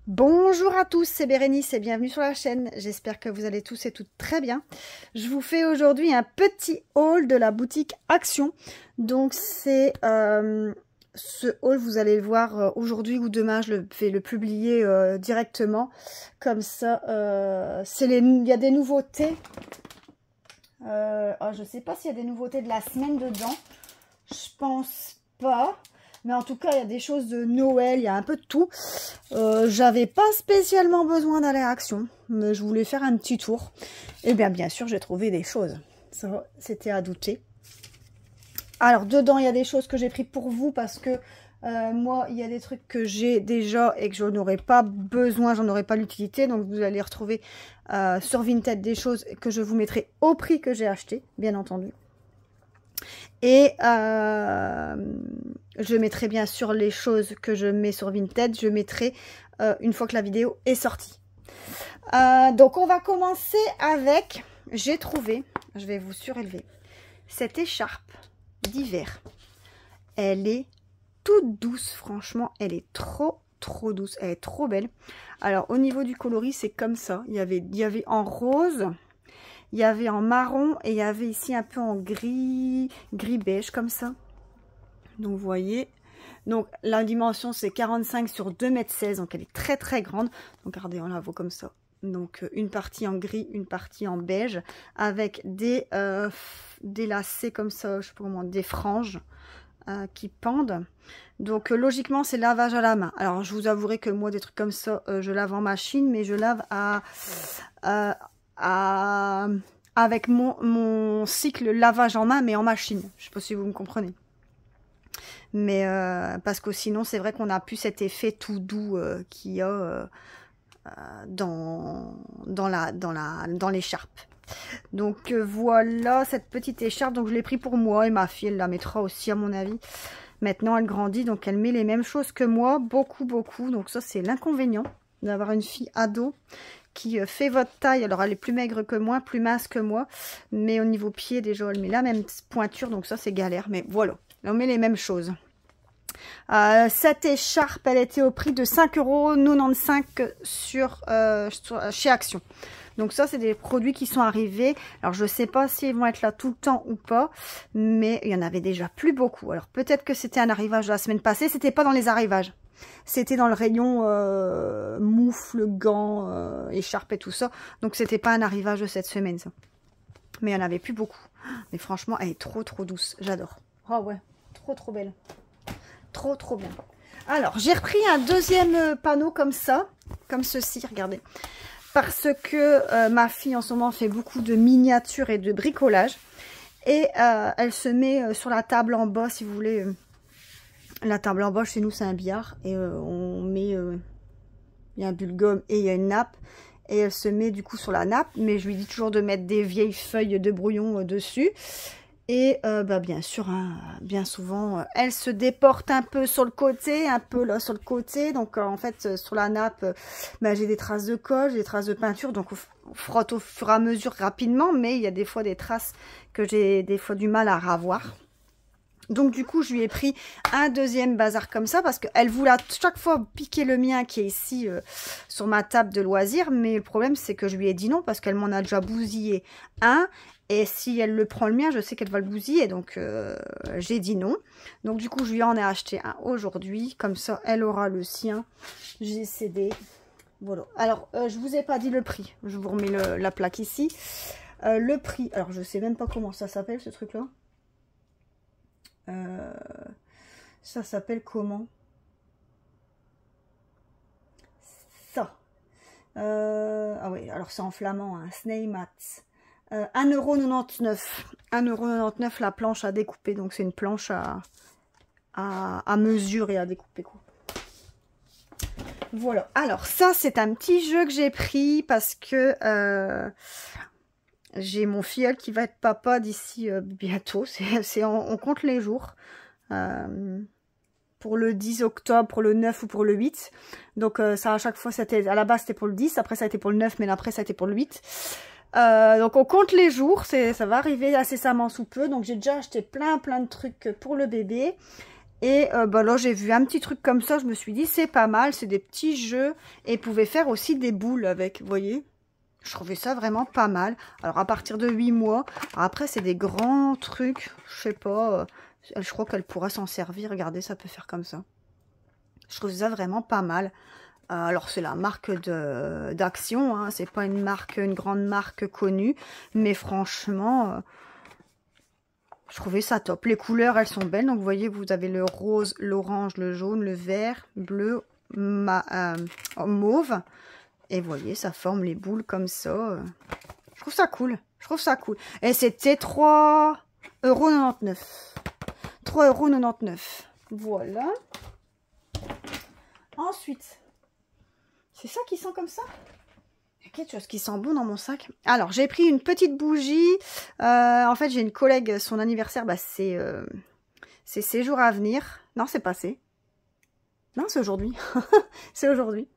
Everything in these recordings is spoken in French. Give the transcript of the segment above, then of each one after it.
Bonjour à tous, c'est Bérénice et bienvenue sur la chaîne. J'espère que vous allez tous et toutes très bien. Je vous fais aujourd'hui un petit haul de la boutique Action. Donc c'est ce haul, vous allez le voir aujourd'hui ou demain, je vais le publier directement. Comme ça, il y a des nouveautés. Je ne sais pas s'il y a des nouveautés de la semaine dedans. Je pense pas. Mais en tout cas, il y a des choses de Noël, il y a un peu de tout. J'avais pas spécialement besoin d'aller à Action, mais je voulais faire un petit tour. Et bien sûr, j'ai trouvé des choses. Ça, c'était à douter. Alors, dedans, il y a des choses que j'ai pris pour vous parce que moi, il y a des trucs que j'ai déjà et que je n'aurais pas besoin, j'en aurais pas l'utilité. Donc, vous allez retrouver sur Vinted des choses que je vous mettrai au prix que j'ai acheté, bien entendu. Et je mettrai bien sûr les choses que je mets sur Vinted, je mettrai une fois que la vidéo est sortie. Donc on va commencer avec, j'ai trouvé, je vais vous surélever, cette écharpe d'hiver. Elle est toute douce, franchement, elle est trop douce, elle est trop belle. Alors au niveau du coloris, c'est comme ça, il y avait en rose. Il y avait en marron et il y avait ici un peu en gris beige comme ça. Donc vous voyez. Donc la dimension c'est 45 sur 2,16 m. Donc elle est très grande. Donc regardez, on la voit comme ça. Donc une partie en gris, une partie en beige. Avec des lacets comme ça, je sais pas comment, des franges qui pendent. Donc logiquement c'est lavage à la main. Alors je vous avouerai que moi des trucs comme ça, je lave en machine. Mais je lave avec mon cycle lavage en main mais en machine. Je sais pas si vous me comprenez. Mais parce que sinon c'est vrai qu'on n'a plus cet effet tout doux qu'il y a dans l'écharpe. Donc voilà cette petite écharpe. Donc je l'ai pris pour moi et ma fille elle la mettra aussi à mon avis. Maintenant elle grandit donc elle met les mêmes choses que moi, beaucoup. Donc ça c'est l'inconvénient d'avoir une fille ado qui fait votre taille. Alors elle est plus maigre que moi, plus mince que moi, mais au niveau pied déjà elle met la même pointure, donc ça c'est galère. Mais voilà, on met les mêmes choses. Cette écharpe elle était au prix de 5,95 € chez Action. Donc ça c'est des produits qui sont arrivés. Alors je sais pas s'ils vont être là tout le temps ou pas, mais il y en avait déjà plus beaucoup. Alors peut-être que c'était un arrivage de la semaine passée, c'était pas dans les arrivages. C'était dans le rayon moufle, gants, écharpe et tout ça. Donc c'était pas un arrivage de cette semaine ça. Mais il y en avait plus beaucoup. Mais franchement elle est trop douce. J'adore. Oh ouais, trop belle. Trop bien. Alors j'ai repris un deuxième panneau comme ça. Comme ceci, regardez. Parce que ma fille en ce moment fait beaucoup de miniatures et de bricolage. Et elle se met sur la table en bas si vous voulez. La table en bas chez nous c'est un billard et on met il y a un bulgum et il y a une nappe et elle se met du coup sur la nappe, mais je lui dis toujours de mettre des vieilles feuilles de brouillon dessus et bien sûr hein, bien souvent elle se déporte un peu sur le côté, un peu là sur le côté, donc en fait sur la nappe j'ai des traces de colle, j'ai des traces de peinture, donc on frotte au fur et à mesure rapidement, mais il y a des fois des traces que j'ai des fois du mal à ravoir. Donc du coup je lui ai pris un deuxième bazar comme ça parce qu'elle voulait chaque fois piquer le mien qui est ici sur ma table de loisirs, mais le problème c'est que je lui ai dit non parce qu'elle m'en a déjà bousillé un et si elle le prend le mien je sais qu'elle va le bousiller, donc j'ai dit non. Donc du coup je lui en ai acheté un aujourd'hui, comme ça elle aura le sien. J'ai cédé. Voilà. Alors je vous ai pas dit le prix, je vous remets la plaque ici. Le prix, alors je sais même pas comment ça s'appelle ce truc là. Ça s'appelle comment ça ah oui, alors c'est en flamand, hein, Sneymat. 1,99 €. 1,99 € la planche à découper, donc c'est une planche à mesure et à découper quoi. Voilà, alors ça c'est un petit jeu que j'ai pris parce que j'ai mon filleul qui va être papa d'ici bientôt. On compte les jours. Pour le 10 octobre, pour le 9 ou pour le 8. Donc ça à chaque fois, c'était à la base c'était pour le 10, après ça a été pour le 9, mais après ça a été pour le 8. Donc on compte les jours, ça va arriver incessamment sous peu. Donc j'ai déjà acheté plein de trucs pour le bébé. Et bah là, j'ai vu un petit truc comme ça, je me suis dit, c'est pas mal, c'est des petits jeux. Et vous pouvez faire aussi des boules avec, vous voyez. Je trouvais ça vraiment pas mal. Alors, à partir de 8 mois, après, c'est des grands trucs, je sais pas, je crois qu'elle pourra s'en servir. Regardez, ça peut faire comme ça. Je trouve ça vraiment pas mal. Alors, c'est la marque d'Action, hein, c'est pas une grande marque connue. Mais franchement... je trouvais ça top. Les couleurs, elles sont belles. Donc, vous voyez, vous avez le rose, l'orange, le jaune, le vert, bleu, mauve. Et vous voyez, ça forme les boules comme ça. Je trouve ça cool. Je trouve ça cool. Et c'était 3,99 €. 3,99 €. Voilà. Ensuite, c'est ça qui sent comme ça? Quelque chose qui sent bon dans mon sac. Alors, j'ai pris une petite bougie. En fait, j'ai une collègue, son anniversaire, bah, c'est ses jours à venir. Non, c'est passé. Non, c'est aujourd'hui. C'est aujourd'hui.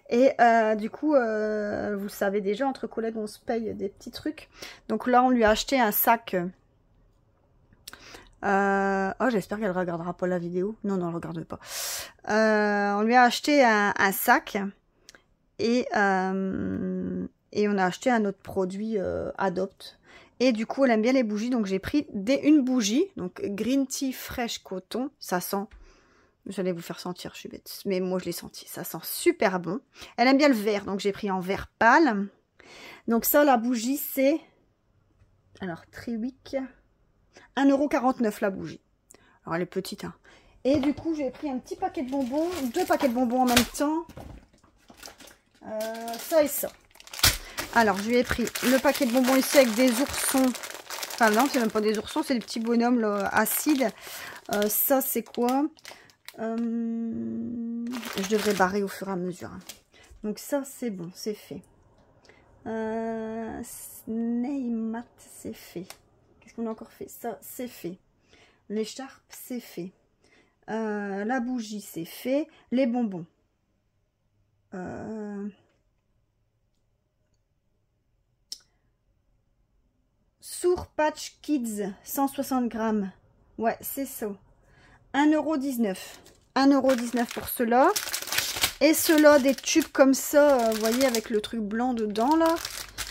Et du coup, vous le savez déjà, entre collègues, on se paye des petits trucs. Donc là, on lui a acheté un sac. Oh, j'espère qu'elle ne regardera pas la vidéo. Non, non, elle ne regarde pas. On lui a acheté un sac. Et on a acheté un autre produit Adopt. Et du coup, elle aime bien les bougies. Donc, j'ai pris une bougie. Donc, Green Tea Fresh Coton. Ça sent... J'allais vous faire sentir, je suis bête. Mais moi, je l'ai senti. Ça sent super bon. Elle aime bien le vert. Donc, j'ai pris en vert pâle. Donc, ça, la bougie, c'est... Alors, Triwick. 1,49 € la bougie. Alors, elle est petite. Hein. Et du coup, j'ai pris un petit paquet de bonbons. 2 paquets de bonbons en même temps. Ça et ça. Alors, je lui ai pris le paquet de bonbons ici avec des oursons. Enfin, non, c'est même pas des oursons, c'est des petits bonhommes là, acides. Ça, c'est quoi? Je devrais barrer au fur et à mesure. Hein. Donc, ça, c'est bon, c'est fait. Sneymat, c'est fait. Qu'est-ce qu'on a encore fait? Ça, c'est fait. L'écharpe, c'est fait. La bougie, c'est fait. Les bonbons. Sour Patch Kids 160 grammes. Ouais, c'est ça. 1,19 €. 1,19 € pour cela. Et cela, des tubes comme ça, vous voyez, avec le truc blanc dedans là.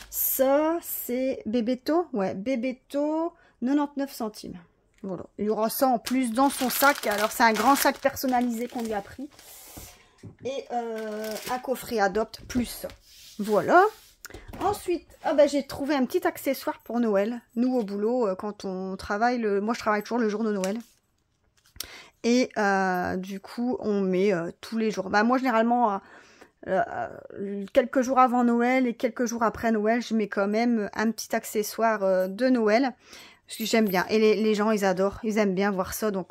Ça, c'est Bébéto. Ouais, Bébéto, 99 centimes. Voilà. Il y aura ça en plus dans son sac. Alors, c'est un grand sac personnalisé qu'on lui a pris. Et un coffret Adopt plus ça. Voilà. Ensuite, j'ai trouvé un petit accessoire pour Noël. Nous, au boulot, quand on travaille, moi je travaille toujours le jour de Noël. Et du coup, on met tous les jours. Bah, moi, généralement, quelques jours avant Noël et quelques jours après Noël, je mets quand même un petit accessoire de Noël. Parce que j'aime bien. Et les gens, ils adorent. Ils aiment bien voir ça. Donc,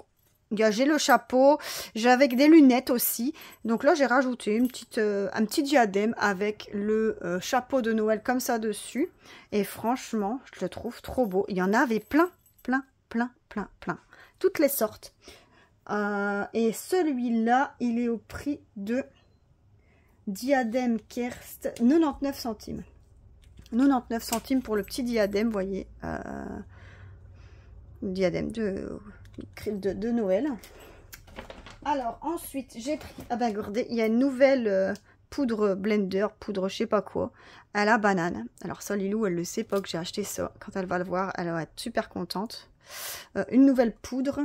j'ai le chapeau, j'ai avec des lunettes aussi. Donc là, j'ai rajouté un petit diadème avec le chapeau de Noël comme ça dessus. Et franchement, je le trouve trop beau. Il y en avait plein. Toutes les sortes. Et celui-là, il est au prix de diadème Kerst, 99 centimes. 99 centimes pour le petit diadème, vous voyez. Diadème de Noël. Alors ensuite j'ai pris, regardez, il y a une nouvelle poudre blender, poudre je sais pas quoi, à la banane. Alors ça, Lilou, elle le sait pas que j'ai acheté ça. Quand elle va le voir, elle va être super contente. Une nouvelle poudre,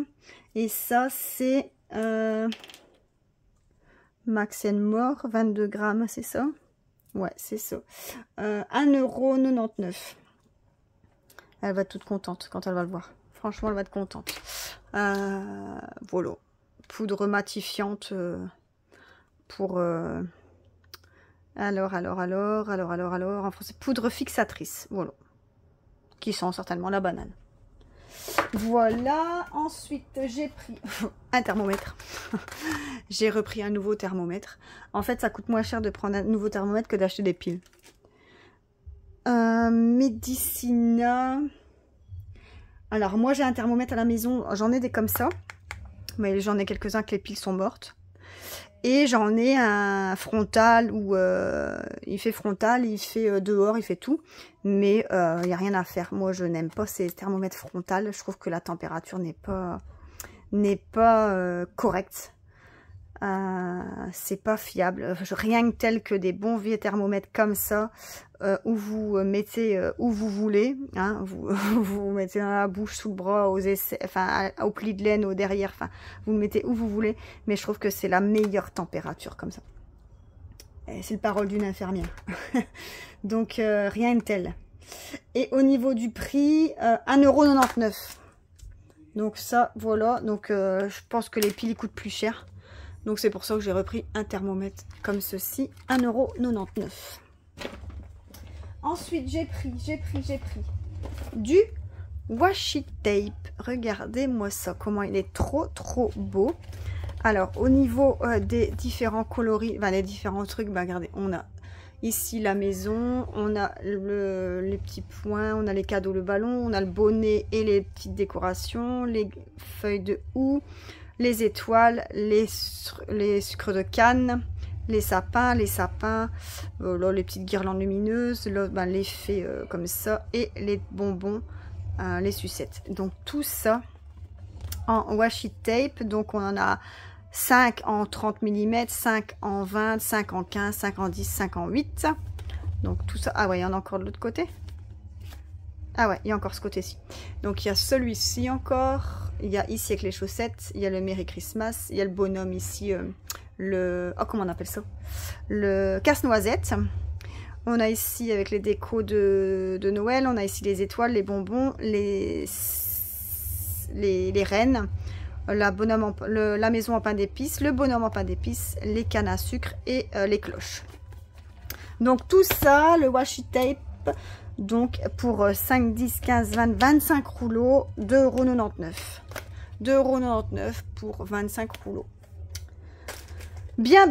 et ça c'est Max & More, 22 grammes, c'est ça? Ouais, c'est ça. 1,99 €. Elle va être toute contente quand elle va le voir. Franchement, elle va être contente. Voilà. Poudre matifiante pour... Alors, en français, poudre fixatrice. Voilà. Qui sent certainement la banane. Voilà. Ensuite, j'ai pris un thermomètre. J'ai repris un nouveau thermomètre. En fait, ça coûte moins cher de prendre un nouveau thermomètre que d'acheter des piles. Medicina... Alors, moi, j'ai un thermomètre à la maison. J'en ai des comme ça. Mais j'en ai quelques-uns que les piles sont mortes. Et j'en ai un frontal où il fait frontal, il fait dehors, il fait tout. Mais il n'y a rien à faire. Moi, je n'aime pas ces thermomètres frontales. Je trouve que la température n'est pas n'est pas correct. C'est pas fiable. Rien que tel que des bons vieux thermomètres comme ça, où vous mettez où vous voulez, hein, vous mettez dans la bouche, sous le bras, aux essais, enfin au pli de laine, au derrière, enfin vous le mettez où vous voulez, mais je trouve que c'est la meilleure température comme ça. C'est le parole d'une infirmière. Donc rien de tel. Et au niveau du prix, 1,99 €. Donc ça, voilà. Donc je pense que les piles ils coûtent plus cher. Donc c'est pour ça que j'ai repris un thermomètre comme ceci, 1,99 €. Ensuite j'ai pris du washi tape. Regardez-moi ça, comment il est trop beau. Alors au niveau des différents coloris, les différents trucs, regardez, on a ici la maison, on a les petits points, on a les cadeaux, le ballon, on a le bonnet et les petites décorations, les feuilles de houx, les étoiles, les sucres de canne, les sapins, là, les petites guirlandes lumineuses, les fées comme ça, et les bonbons, les sucettes. Donc tout ça en washi tape. Donc on en a 5 en 30 mm, 5 en 20, 5 en 15, 5 en 10, 5 en 8. Donc tout ça. Ah ouais, il y en a encore de l'autre côté. Ah ouais, il y a encore ce côté-ci. Donc il y a celui-ci encore. Il y a ici avec les chaussettes. Il y a le Merry Christmas. Il y a le bonhomme ici. Oh, comment on appelle ça? Le casse-noisette. On a ici avec les décos de Noël. On a ici les étoiles, les bonbons, les rennes. La maison en pain d'épices. Le bonhomme en pain d'épices. Les cannes à sucre et les cloches. Donc tout ça, le washi tape. Donc pour 5, 10, 15, 20, 25 rouleaux, 2,99 €. 2,99 € pour 25 rouleaux. Bien.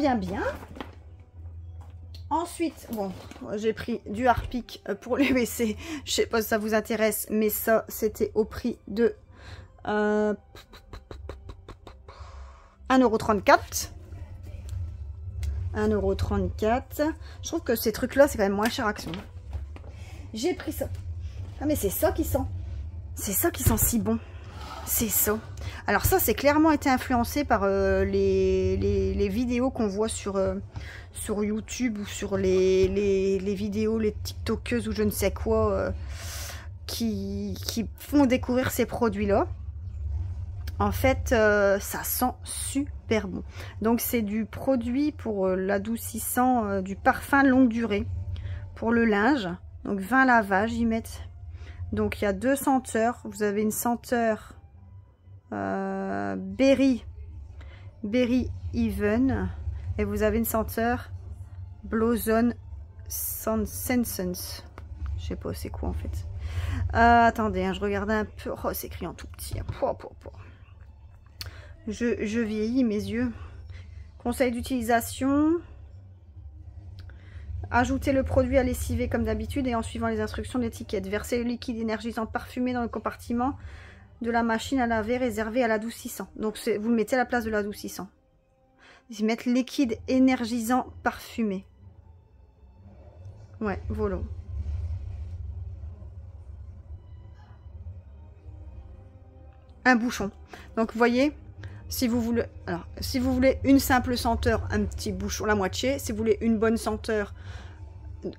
Ensuite, bon, j'ai pris du Harpic pour les WC. Je sais pas si ça vous intéresse, mais ça, c'était au prix de 1,34 €. 1,34 €. Je trouve que ces trucs-là, c'est quand même moins cher Action. J'ai pris ça. Ah mais c'est ça qui sent. C'est ça qui sent si bon. C'est ça. Alors ça, c'est clairement été influencé par les vidéos qu'on voit sur YouTube ou sur les vidéos, les TikTokeuses ou je ne sais quoi qui font découvrir ces produits-là. En fait, ça sent super bon. Donc c'est du produit pour l'adoucissant, du parfum longue durée pour le linge. Donc 20 lavages, ils mettent. Donc il y a 2 senteurs. Vous avez une senteur Berry Even. Et vous avez une senteur Blossom Sensens. Je sais pas c'est quoi en fait. Attendez, hein, je regardais un peu. Oh, c'est écrit en tout petit. Je vieillis mes yeux. Conseil d'utilisation. Ajoutez le produit à lessiver comme d'habitude et en suivant les instructions de l'étiquette. Versez le liquide énergisant parfumé dans le compartiment de la machine à laver réservé à l'adoucissant. Donc vous le mettez à la place de l'adoucissant. Ils mettent liquide énergisant parfumé. Ouais, voilà. Un bouchon. Donc vous voyez, si vous voulez une simple senteur, un petit bouchon, la moitié. Si vous voulez une bonne senteur,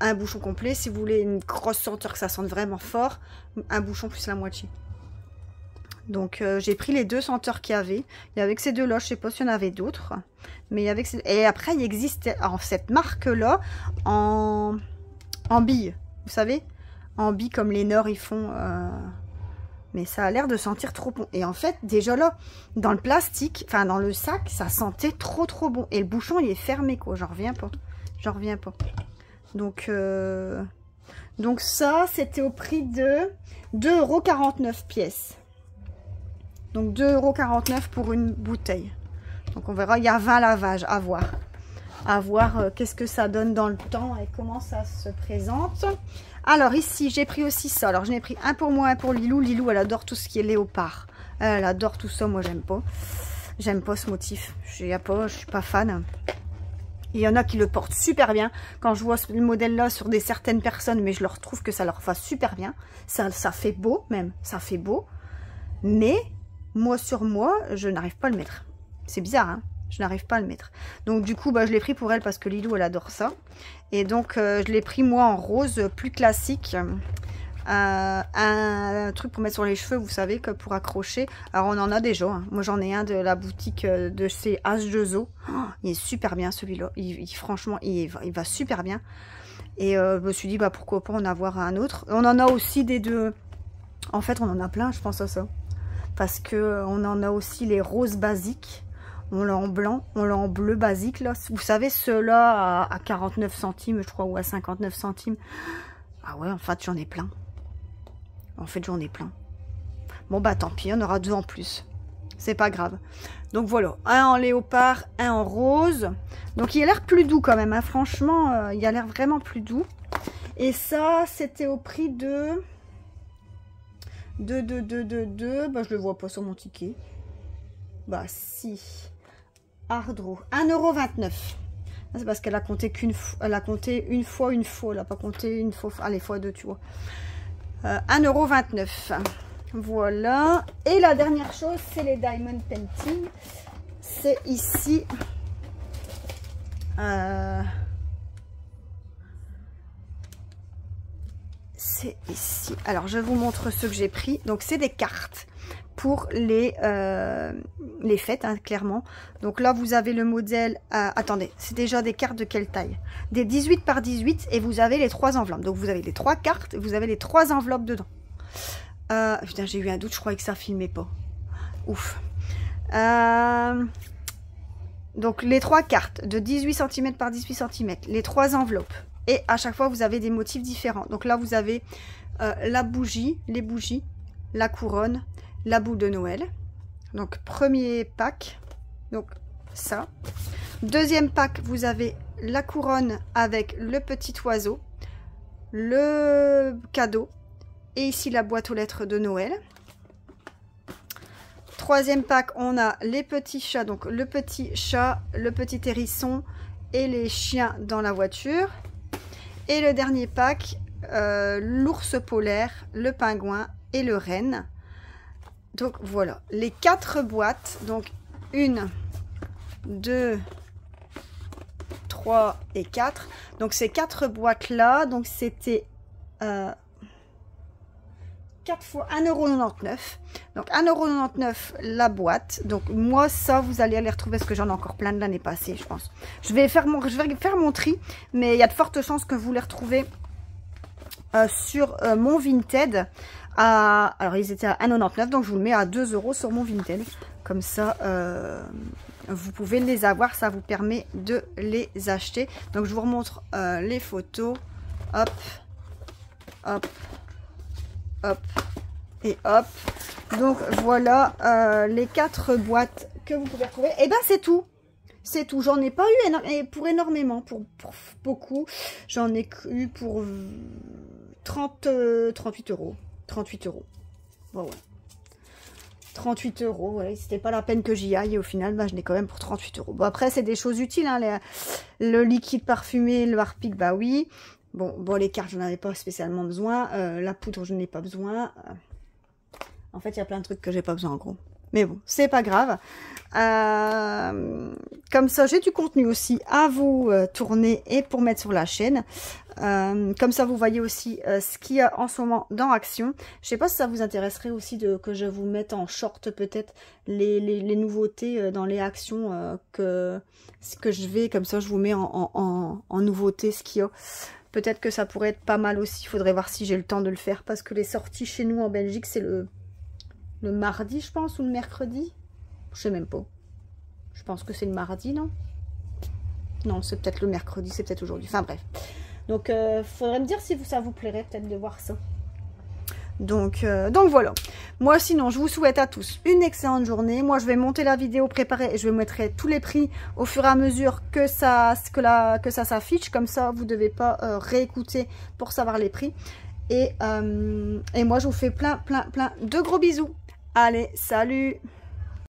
un bouchon complet. Si vous voulez une grosse senteur que ça sente vraiment fort, un bouchon plus la moitié. Donc j'ai pris les 2 senteurs qu'il y avait. Il y avait que ces deux-là, je sais pas s'il y en avait d'autres. Mais avec ces... Et après il existe cette marque-là en billes. Vous savez, en billes comme les Nord ils font. Mais ça a l'air de sentir trop bon. Et en fait, déjà là, dans le plastique, enfin dans le sac, ça sentait trop bon. Et le bouchon, il est fermé, quoi. J'en reviens pas. Donc ça, c'était au prix de 2,49 € pièce. Donc 2,49 € pour une bouteille. Donc on verra, il y a 20 lavages à voir. À voir qu'est-ce que ça donne dans le temps et comment ça se présente. Alors ici, j'ai pris aussi ça. Alors, j'en ai pris un pour moi, un pour Lilou. Lilou, elle adore tout ce qui est léopard. Elle adore tout ça. Moi, j'aime pas. J'aime pas ce motif. Je suis pas fan. Il y en a qui le portent super bien. Quand je vois ce modèle-là sur certaines personnes, mais je leur trouve que ça leur va super bien. Ça fait beau, même. Ça fait beau. Mais moi sur moi, je n'arrive pas à le mettre. C'est bizarre, hein, je n'arrive pas à le mettre. Donc du coup, bah, je l'ai pris pour elle parce que Lilou, elle adore ça. Et donc, je l'ai pris moi en rose, plus classique. Un truc pour mettre sur les cheveux, vous savez, que pour accrocher. Alors on en a déjà, hein. Moi j'en ai un de la boutique de chez H2O. Oh, il est super bien celui-là, franchement il va super bien. Et je me suis dit bah pourquoi pas en avoir un autre. On en a aussi des deux, en fait on en a plein, je pense à ça, parce que on en a aussi les roses basiques. On l'a en blanc, on l'a en bleu basique là. Vous savez ceux-là à 49 centimes je crois, ou à 59 centimes. Ah ouais, en fait j'en ai plein. En fait, j'en ai plein. Bon, bah tant pis, on aura deux en plus. C'est pas grave. Donc voilà, un en léopard, un en rose. Donc il a l'air plus doux quand même, hein. Franchement, il a l'air vraiment plus doux. Et ça, c'était au prix de... Bah, je le vois pas sur mon ticket. Bah si. Hardro, 1,29 €. C'est parce qu'elle a compté elle a compté une fois. Elle n'a pas compté une fois. Allez, fois deux, tu vois. 1,29 €. Voilà. Et la dernière chose, c'est les Diamond Painting. C'est ici. C'est ici. Alors, je vous montre ce que j'ai pris. Donc, c'est des cartes pour les fêtes, hein, clairement. Donc là, vous avez le modèle... attendez, c'est déjà des cartes de quelle taille? Des 18 par 18 et vous avez les 3 enveloppes. Donc vous avez les 3 cartes et vous avez les 3 enveloppes dedans. Putain, j'ai eu un doute, je croyais que ça filmait pas. Ouf. Donc les 3 cartes de 18 cm par 18 cm, les 3 enveloppes. Et à chaque fois, vous avez des motifs différents. Donc là, vous avez la bougie, les bougies, la couronne, la boule de Noël. Donc premier pack, donc ça. Deuxième pack, vous avez la couronne avec le petit oiseau, le cadeau et ici la boîte aux lettres de Noël. Troisième pack, on a les petits chats, donc le petit chat, le petit hérisson et les chiens dans la voiture. Et le dernier pack, l'ours polaire, le pingouin et le renne. Donc voilà, les 4 boîtes, donc 1, 2, 3 et 4. Donc ces 4 boîtes là, donc c'était 4 fois 1,99 €. Donc 1,99 € la boîte. Donc moi ça, vous allez les retrouver parce que j'en ai encore plein de l'année passée, je pense. Je vais faire mon tri, mais il y a de fortes chances que vous les retrouvez sur mon Vinted. Alors ils étaient à 1,99 €, donc je vous le mets à 2 € sur mon Vinted. Comme ça, vous pouvez les avoir, ça vous permet de les acheter. Donc je vous remontre les photos. Hop, hop, hop et hop. Donc voilà les 4 boîtes que vous pouvez retrouver. Et ben c'est tout. C'est tout. J'en ai pas eu pour énormément, pour beaucoup. J'en ai eu pour 38 €. 38 €. Ouais, ouais. 38 €, ouais, c'était pas la peine que j'y aille. Et au final, bah, je l'ai quand même pour 38 €. Bon, après, c'est des choses utiles, hein, le liquide parfumé, le Harpic, bah oui. Bon, les cartes, je n'en avais pas spécialement besoin. La poudre, je n'en ai pas besoin. En fait, il y a plein de trucs que j'ai pas besoin, en gros. Mais bon, c'est pas grave. Comme ça, j'ai du contenu aussi à vous tourner et pour mettre sur la chaîne. Comme ça, vous voyez aussi ce qu'il y a en ce moment dans Action. Je sais pas si ça vous intéresserait aussi que je vous mette en short peut-être les nouveautés dans les actions que je vais. Comme ça, je vous mets en nouveauté ce qu'il y a. Peut-être que ça pourrait être pas mal aussi. Il faudrait voir si j'ai le temps de le faire parce que les sorties chez nous en Belgique, c'est le mardi, je pense, ou le mercredi. Je sais même pas. Je pense que c'est le mardi, non? Non, c'est peut-être le mercredi, c'est peut-être aujourd'hui. Enfin bref. Donc, faudrait me dire si ça vous plairait peut-être de voir ça. Donc voilà. Moi, sinon, je vous souhaite à tous une excellente journée. Moi, je vais monter la vidéo, préparer et je vais mettre tous les prix au fur et à mesure que ça s'affiche. Comme ça, vous ne devez pas réécouter pour savoir les prix. Et moi, je vous fais plein de gros bisous. Allez, salut!